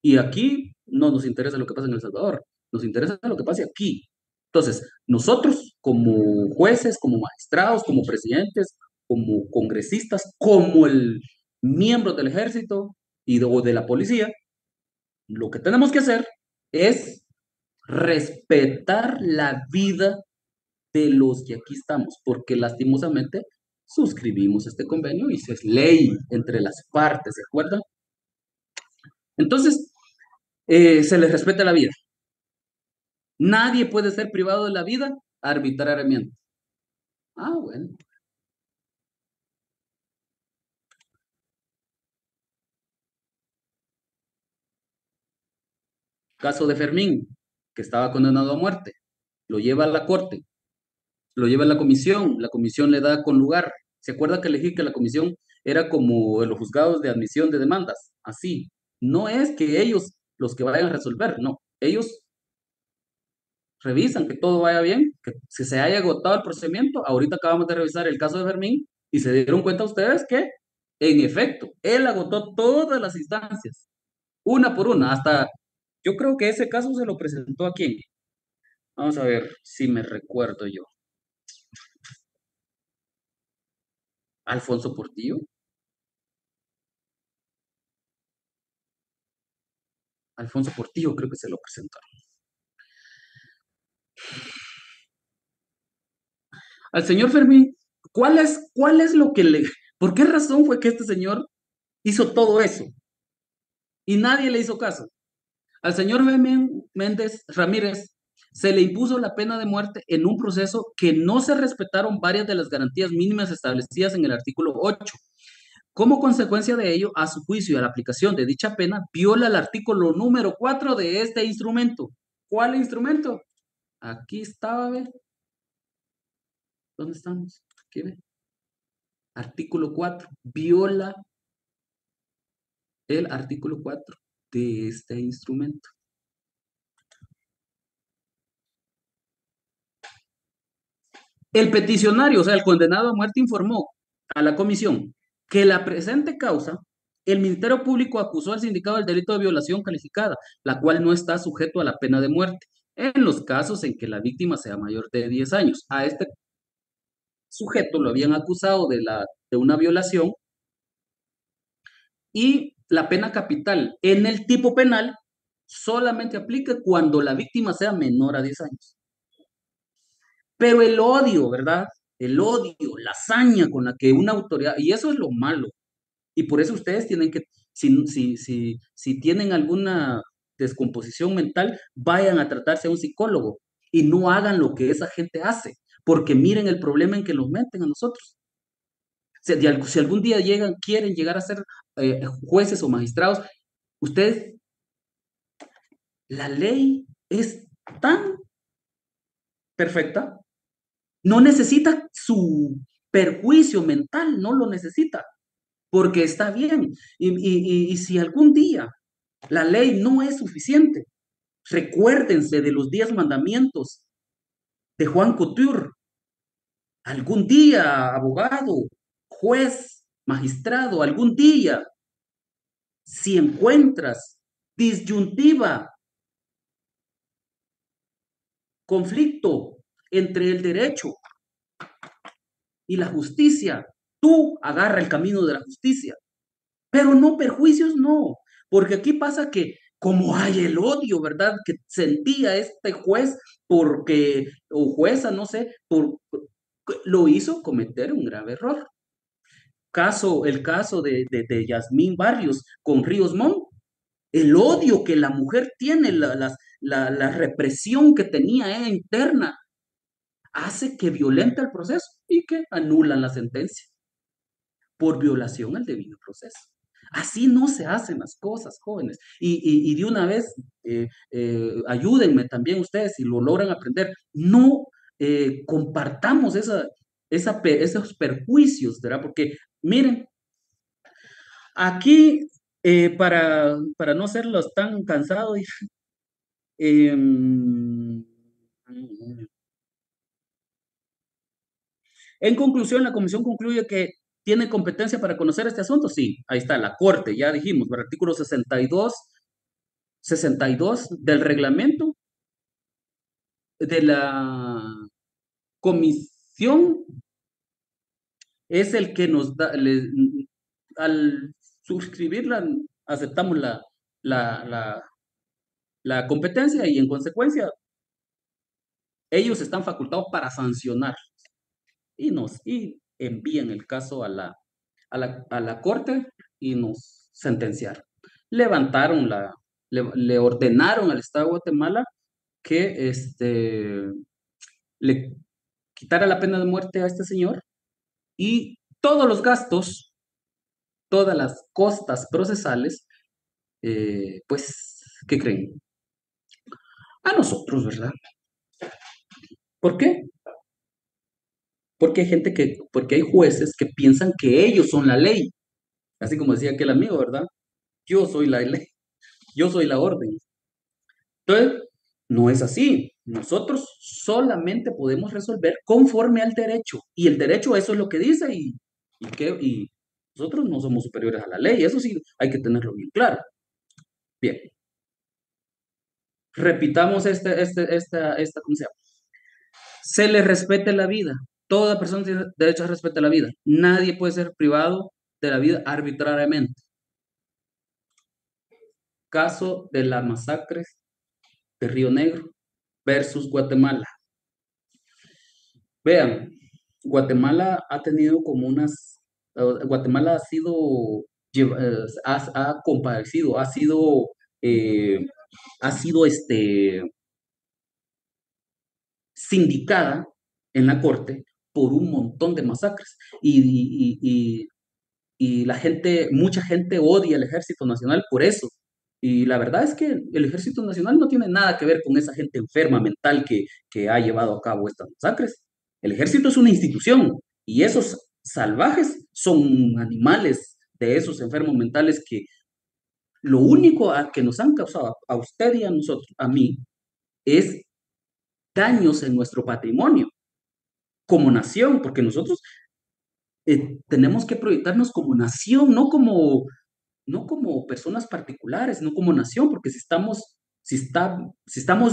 Y aquí no nos interesa lo que pasa en El Salvador, nos interesa lo que pase aquí. Entonces, nosotros como jueces, como magistrados, como presidentes, como congresistas, como el miembro del ejército o de la policía, lo que tenemos que hacer es respetar la vida de los que aquí estamos, porque lastimosamente suscribimos este convenio y es ley entre las partes, ¿de acuerdo? Entonces, se les respeta la vida. Nadie puede ser privado de la vida arbitrariamente. Ah, bueno. Caso de Fermín, que estaba condenado a muerte. Lo lleva a la corte, lo lleva a la comisión le da con lugar. ¿Se acuerda que elegí que la comisión era como los juzgados de admisión de demandas? Así. No es que ellos los que vayan a resolver, no. Ellos revisan que todo vaya bien, que si se haya agotado el procedimiento. Ahorita acabamos de revisar el caso de Fermín y se dieron cuenta ustedes que, en efecto, él agotó todas las instancias, una por una, hasta, yo creo que ese caso se lo presentó a quién. Vamos a ver si me recuerdo yo. Alfonso Portillo. Alfonso Portillo creo que se lo presentaron. Al señor Fermín, ¿cuál es lo que le... ¿Por qué razón fue que este señor hizo todo eso? Y nadie le hizo caso. Al señor Fermín Méndez Ramírez se le impuso la pena de muerte en un proceso que no se respetaron varias de las garantías mínimas establecidas en el artículo 8. Como consecuencia de ello, a su juicio y a la aplicación de dicha pena, viola el artículo número 4 de este instrumento. ¿Cuál instrumento? Aquí estaba, ¿ve? ¿Dónde estamos? Aquí, ¿ve? Artículo 4. Viola el artículo 4 de este instrumento. El peticionario, o sea, el condenado a muerte, informó a la comisión que la presente causa, el Ministerio Público acusó al sindicado del delito de violación calificada, la cual no está sujeto a la pena de muerte, en los casos en que la víctima sea mayor de 10 años. A este sujeto lo habían acusado de una violación y la pena capital en el tipo penal solamente aplica cuando la víctima sea menor a 10 años. Pero el odio, ¿verdad? El odio, la hazaña con la que una autoridad, y eso es lo malo. Y por eso ustedes tienen que, si tienen alguna descomposición mental, vayan a tratarse a un psicólogo y no hagan lo que esa gente hace, porque miren el problema en que nos meten a nosotros. Si algún día quieren llegar a ser jueces o magistrados, ustedes, la ley es tan perfecta, no necesita su perjuicio mental, no lo necesita, porque está bien. Y si algún día la ley no es suficiente, recuérdense de los 10 mandamientos de Juan Couture. Algún día, abogado, juez, magistrado, algún día, si encuentras disyuntiva, conflicto entre el derecho y la justicia, tú agarra el camino de la justicia, pero no perjuicios, no, porque aquí pasa que como hay el odio, ¿verdad? Que sentía este juez porque, o jueza, no sé, lo hizo cometer un grave error. El caso de Yasmín Barrios con Ríos Montt, el odio que la mujer tiene, la represión que tenía ella interna, hace que violente el proceso y que anulan la sentencia por violación al debido proceso. Así no se hacen las cosas, jóvenes. Y de una vez, ayúdenme también ustedes si lo logran aprender. No compartamos esos perjuicios, ¿verdad? Porque miren, aquí, para no serlos tan cansados, em, en conclusión, la comisión concluye que tiene competencia para conocer este asunto. Sí, ahí está, la Corte, ya dijimos, el artículo 62 del reglamento de la comisión es el que nos da, al suscribirla, aceptamos la, la, la competencia y en consecuencia ellos están facultados para sancionar y envían el caso a la corte y nos sentenciaron. Le ordenaron al Estado de Guatemala que le quitara la pena de muerte a este señor y todos los gastos, todas las costas procesales, pues, ¿qué creen? A nosotros, ¿verdad? ¿Por qué? Porque hay jueces que piensan que ellos son la ley, así como decía aquel amigo, ¿verdad? Yo soy la ley, yo soy la orden. Entonces, no es así. Nosotros solamente podemos resolver conforme al derecho. Y el derecho eso es lo que dice y nosotros no somos superiores a la ley. Eso sí hay que tenerlo bien claro. Bien. Repitamos ¿cómo se llama? Se le respete la vida. Toda persona tiene derecho a respeto a la vida. Nadie puede ser privado de la vida arbitrariamente. Caso de las masacres de Río Negro versus Guatemala. Vean, Guatemala ha tenido como Guatemala ha sido, ha compadecido, eh, ha sido sindicada en la corte por un montón de masacres. Y mucha gente odia el Ejército Nacional por eso. Y la verdad es que el Ejército Nacional no tiene nada que ver con esa gente enferma mental que ha llevado a cabo estas masacres. El ejército es una institución y esos salvajes son animales de esos enfermos mentales que lo único que nos han causado a usted y a nosotros, a mí, es daños en nuestro patrimonio como nación, porque nosotros tenemos que proyectarnos como nación, no como personas particulares, no como nación, porque si estamos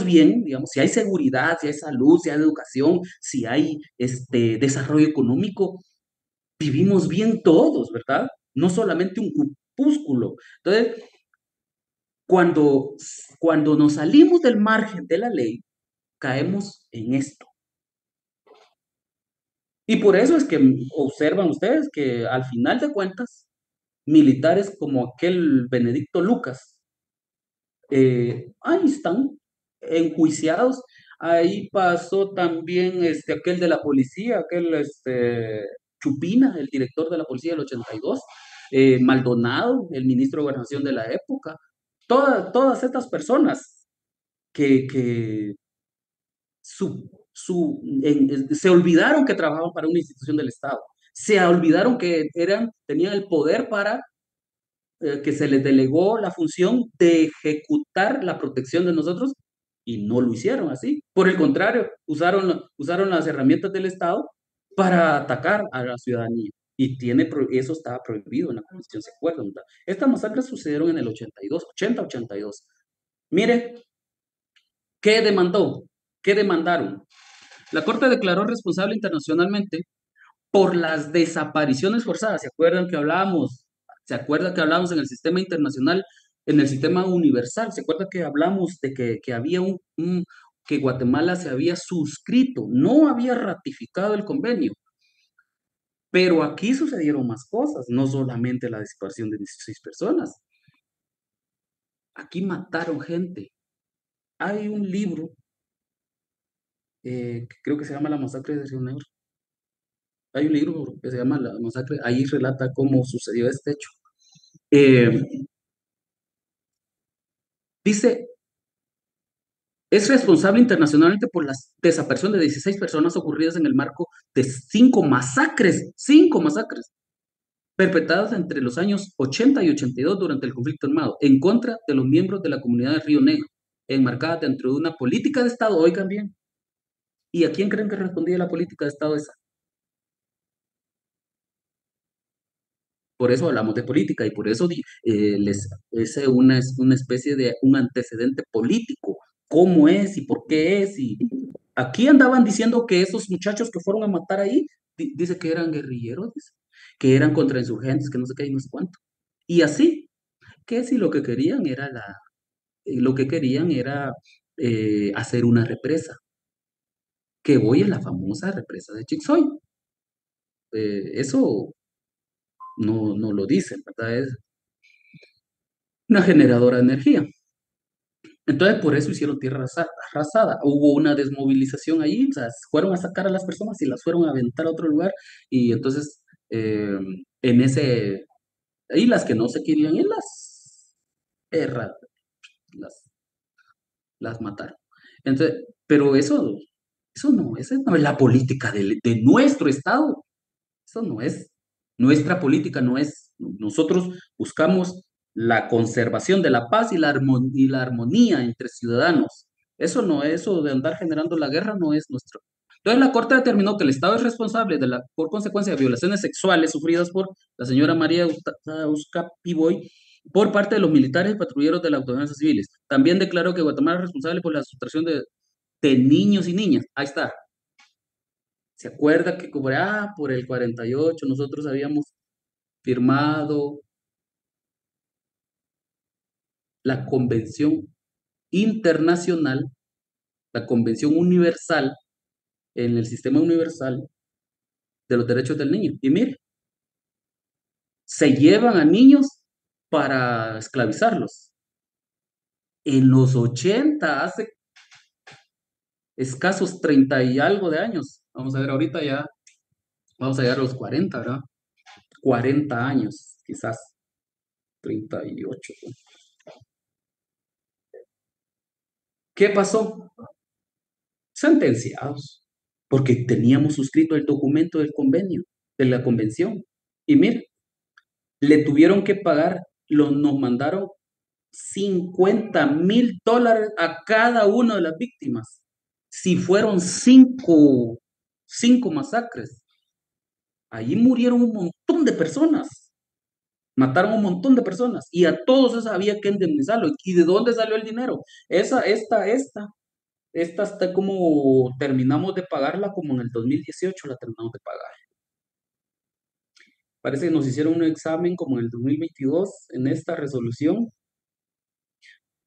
bien, digamos, si hay seguridad, si hay salud, si hay educación, si hay desarrollo económico, vivimos bien todos, ¿verdad? No solamente un grupúsculo. Entonces, cuando nos salimos del margen de la ley, caemos en esto. Y por eso es que observan ustedes que al final de cuentas, militares como aquel Benedicto Lucas, ahí están enjuiciados. Ahí pasó también aquel de la policía, Chupina, el director de la policía del 82, Maldonado, el ministro de Gobernación de la época. Todas estas personas que se olvidaron que trabajaban para una institución del Estado. Se olvidaron que tenían el poder para que se les delegó la función de ejecutar la protección de nosotros y no lo hicieron así. Por el contrario, usaron las herramientas del Estado para atacar a la ciudadanía. Y eso estaba prohibido en la Constitución, ¿se acuerdan? Estas masacres sucedieron en el 82, 80-82. Mire, ¿qué demandó? ¿Qué demandaron? La Corte declaró responsable internacionalmente por las desapariciones forzadas. ¿Se acuerdan que hablábamos? ¿Se acuerda que hablamos en el sistema internacional, en el sistema universal? ¿Se acuerda que hablamos de que había que Guatemala se había suscrito, no había ratificado el convenio? Pero aquí sucedieron más cosas, no solamente la desaparición de 16 personas. Aquí mataron gente. Hay un libro que creo que se llama La masacre de Río Negro. Hay un libro que se llama La masacre, ahí relata cómo sucedió este hecho. Eh, dice, es responsable internacionalmente por la desaparición de 16 personas ocurridas en el marco de 5 masacres perpetradas entre los años 80 y 82 durante el conflicto armado, en contra de los miembros de la comunidad de Río Negro, enmarcada dentro de una política de Estado, oigan bien. ¿Y a quién creen que respondía la política de Estado esa? Por eso hablamos de política y por eso es una especie de un antecedente político. ¿Cómo es y por qué es? Y aquí andaban diciendo que esos muchachos que fueron a matar ahí, dice que eran guerrilleros, dice, que eran contrainsurgentes, que no sé qué y no sé cuánto. Y así, que si lo que querían era hacer una represa, que hoy es la famosa represa de Chixoy. Eso no lo dicen, ¿verdad? Es una generadora de energía. Entonces, por eso hicieron tierra arrasada. Hubo una desmovilización ahí, o sea, fueron a sacar a las personas y las fueron a aventar a otro lugar. Y entonces, ahí las que no se querían ir, erra- las, las mataron. Entonces, pero esa no es la política de nuestro Estado. Eso no es nuestra política, no es. Nosotros buscamos la conservación de la paz y la armonía entre ciudadanos. Eso de andar generando la guerra no es nuestro. Entonces la Corte determinó que el Estado es responsable por consecuencia de violaciones sexuales sufridas por la señora María Piboy por parte de los militares y patrulleros de la Autodefensa Civiles. También declaró que Guatemala es responsable por la sustracción de niños y niñas. Ahí está. ¿Se acuerda que por el 48 nosotros habíamos firmado la Convención Internacional, la Convención Universal, en el Sistema Universal de los Derechos del Niño? Y mire, se llevan a niños para esclavizarlos. En los 80, hace escasos 30 y algo de años, vamos a ver, ahorita ya vamos a llegar a los 40, ¿verdad? 40 años, quizás 38. ¿Qué pasó? Sentenciados, porque teníamos suscrito el documento del convenio, de la convención. Y mire, le tuvieron que pagar, nos mandaron $50,000 a cada una de las víctimas. Si fueron cinco masacres, ahí murieron un montón de personas, mataron un montón de personas y a todos esos había que indemnizarlo. ¿Y de dónde salió el dinero? Esta está como, terminamos de pagarla como en el 2018 la terminamos de pagar. Parece que nos hicieron un examen como en el 2022 en esta resolución,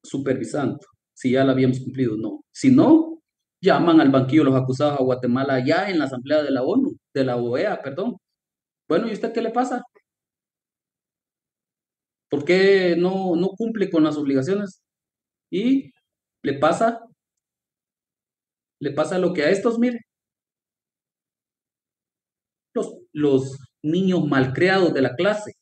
supervisando si ya la habíamos cumplido o no. Si no, llaman al banquillo los acusados a Guatemala ya en la Asamblea de la ONU, de la OEA, perdón. Bueno, ¿y usted qué le pasa? ¿Por qué no cumple con las obligaciones? Y le pasa lo que a estos, mire, los niños malcriados de la clase.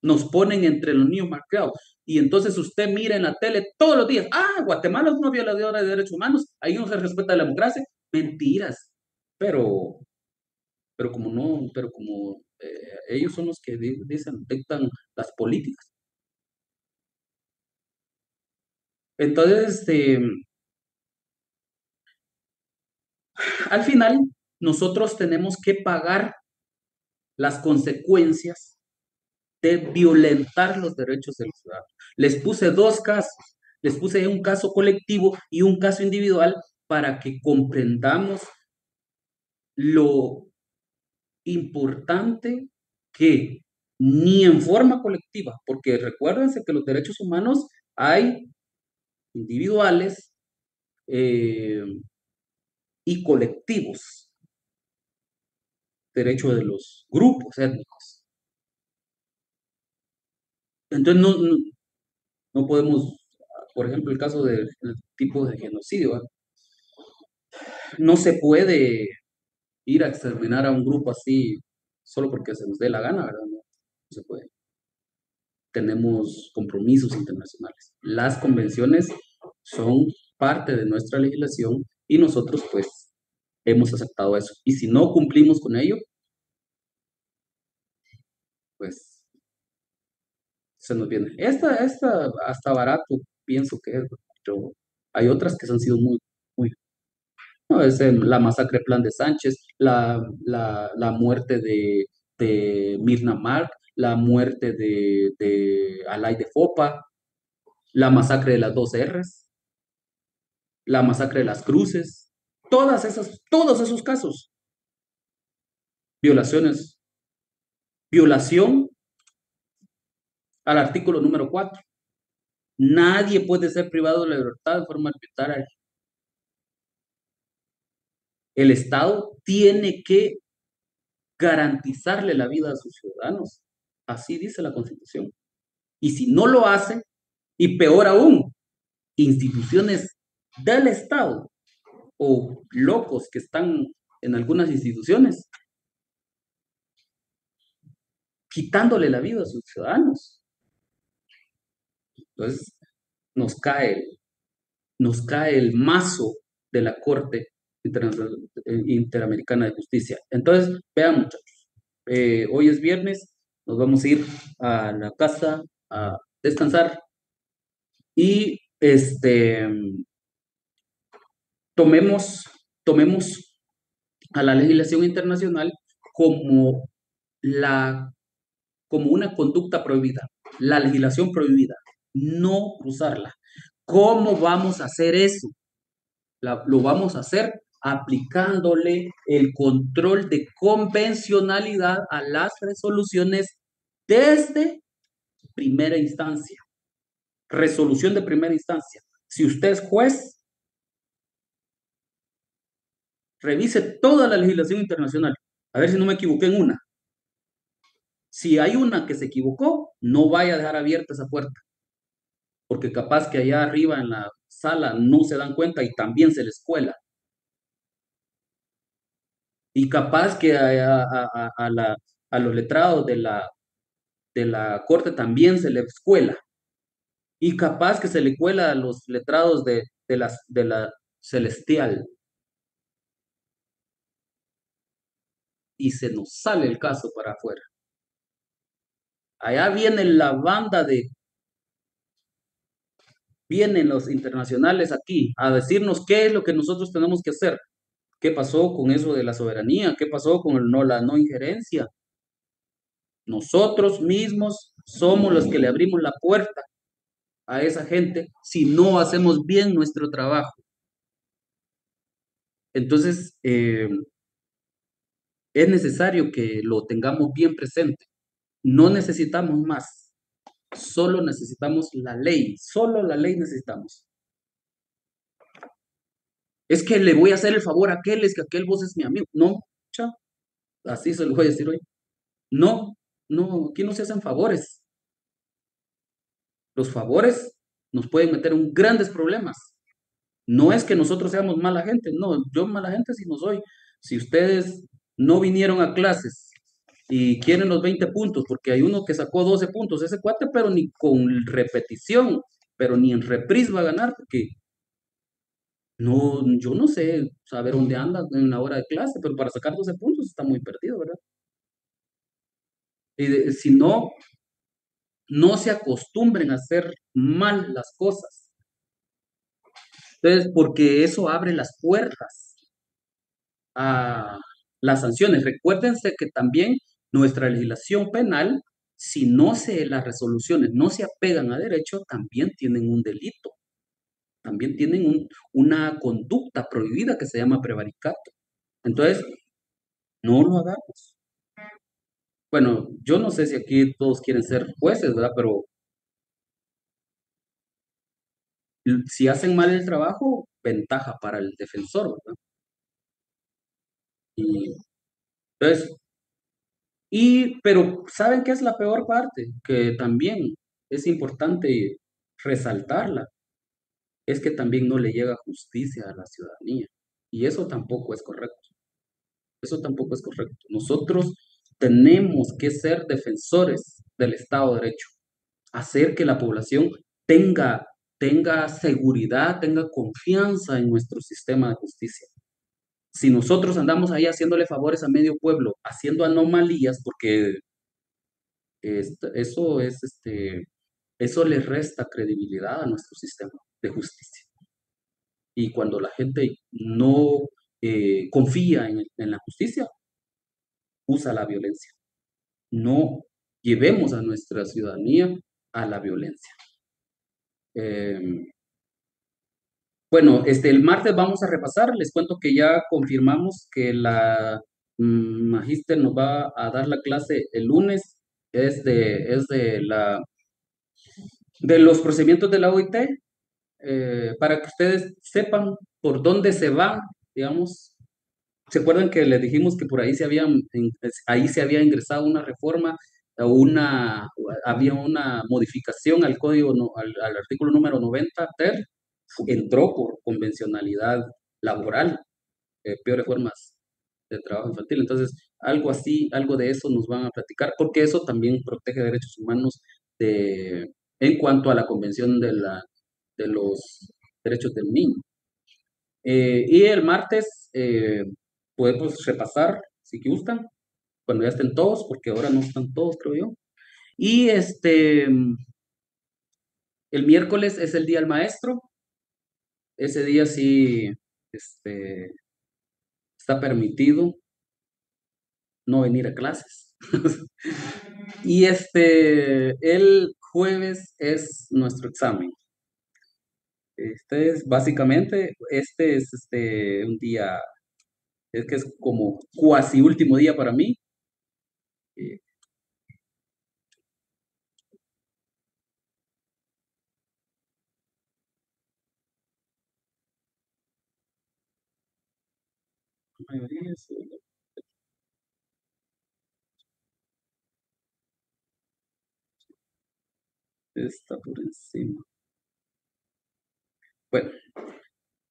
Nos ponen entre los niños malcriados. Y entonces usted mira en la tele todos los días, Guatemala es una violadora de derechos humanos, ahí no se respeta la democracia. Mentiras. Pero como ellos son los que dictan las políticas. Entonces, al final, nosotros tenemos que pagar las consecuencias de violentar los derechos de los ciudadanos. Les puse dos casos. Les puse un caso colectivo y un caso individual para que comprendamos lo importante que ni en forma colectiva, porque recuérdense que los derechos humanos hay individuales y colectivos, derecho de los grupos étnicos. Entonces no podemos, por ejemplo, el caso del tipo de genocidio, ¿verdad? No se puede ir a exterminar a un grupo así solo porque se nos dé la gana, ¿verdad? No se puede. tenemos compromisos internacionales. Las convenciones son parte de nuestra legislación y nosotros pues hemos aceptado eso. Y si no cumplimos con ello, pues se nos viene. Esta hasta barato pienso que es, pero hay otras que han sido muy. No, es la masacre Plan de Sánchez, la muerte de Mirna Mark, la muerte de Alay de Fopa, la masacre de las 2 Rs, la masacre de las Cruces, todos esos casos. Violaciones. Violación al artículo número 4. Nadie puede ser privado de la libertad de forma arbitraria. El Estado tiene que garantizarle la vida a sus ciudadanos. Así dice la Constitución. Y si no lo hace, y peor aún, instituciones del Estado o locos que están en algunas instituciones, quitándole la vida a sus ciudadanos. Entonces, nos cae el mazo de la Corte Interamericana de Justicia. Entonces, vean muchachos, hoy es viernes, nos vamos a ir a la casa a descansar y tomemos a la legislación internacional como una conducta prohibida, la legislación prohibida, no cruzarla. ¿Cómo vamos a hacer eso? Lo vamos a hacer aplicándole el control de convencionalidad a las resoluciones desde primera instancia. Resolución de primera instancia. Si usted es juez, revise toda la legislación internacional. A ver si no me equivoqué en una. Si hay una que se equivocó, no vaya a dejar abierta esa puerta. Porque capaz que allá arriba en la sala no se dan cuenta y también se les cuela. Y capaz que a los letrados de la corte también se les cuela. Y capaz que se le cuela a los letrados de la celestial. Y se nos sale el caso para afuera. Allá viene la banda vienen los internacionales aquí a decirnos qué es lo que nosotros tenemos que hacer. ¿Qué pasó con eso de la soberanía? ¿Qué pasó con la no injerencia? Nosotros mismos somos los que le abrimos la puerta a esa gente si no hacemos bien nuestro trabajo. Entonces, es necesario que lo tengamos bien presente. No necesitamos más. Solo necesitamos la ley. Solo la ley necesitamos. Es que le voy a hacer el favor a aquel, es que aquel vos es mi amigo. No, chao. Así se lo voy a decir hoy. No, aquí no se hacen favores. Los favores nos pueden meter en grandes problemas. No es que nosotros seamos mala gente, no, yo mala gente sí no soy. Si ustedes no vinieron a clases y quieren los 20 puntos, porque hay uno que sacó 12 puntos, ese cuate, pero ni con repetición, pero ni en reprise va a ganar, porque no, yo no sé saber dónde anda en la hora de clase, pero para sacar 12 puntos está muy perdido, ¿verdad? Y si no se acostumbren a hacer mal las cosas. Entonces, porque eso abre las puertas a las sanciones. Recuérdense que también nuestra legislación penal, si las resoluciones no se apegan a derecho, también tienen un delito. También tienen una conducta prohibida que se llama prevaricato. Entonces, no lo hagamos. Bueno, yo no sé si aquí todos quieren ser jueces, ¿verdad? Pero si hacen mal el trabajo, ventaja para el defensor, ¿verdad? Y entonces, pero ¿saben qué es la peor parte? Que también es importante resaltarla. Es que también no le llega justicia a la ciudadanía. Y eso tampoco es correcto. Eso tampoco es correcto. Nosotros tenemos que ser defensores del Estado de Derecho. hacer que la población tenga seguridad, tenga confianza en nuestro sistema de justicia. Si nosotros andamos ahí haciéndole favores a medio pueblo, haciendo anomalías, porque eso le resta credibilidad a nuestro sistema de justicia. Y cuando la gente no confía en la justicia, usa la violencia. No llevemos a nuestra ciudadanía a la violencia. Bueno, el martes vamos a repasar. Les cuento que ya confirmamos que la magíster nos va a dar la clase el lunes. Es de los procedimientos de la OIT, para que ustedes sepan por dónde se va, digamos. ¿Se acuerdan que les dijimos que por ahí ahí se había ingresado una reforma, había una modificación al código, al artículo número 90 ter? Entró por convencionalidad laboral, peores formas de trabajo infantil. Entonces, algo así, algo de eso nos van a platicar, porque eso también protege derechos humanos en cuanto a la Convención de los Derechos del Niño. Y el martes podemos repasar, si gustan, cuando ya estén todos, porque ahora no están todos, creo yo. Y el miércoles es el Día del Maestro. Ese día sí está permitido no venir a clases. Y el jueves es nuestro examen. Básicamente, es un día, es que es como cuasi último día para mí. Está por encima. Bueno,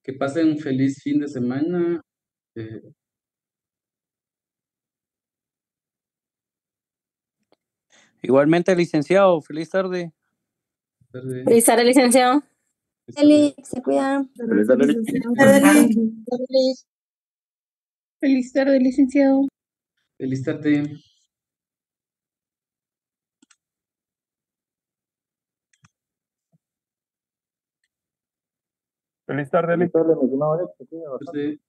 que pasen un feliz fin de semana. Igualmente, licenciado, feliz tarde. Feliz tarde, licenciado. Feliz, se cuidan. Feliz tarde, Feliz tarde, licenciado. Feliz tarde. Feliz tarde, Feliz tarde, mi estimado Alex. Sí.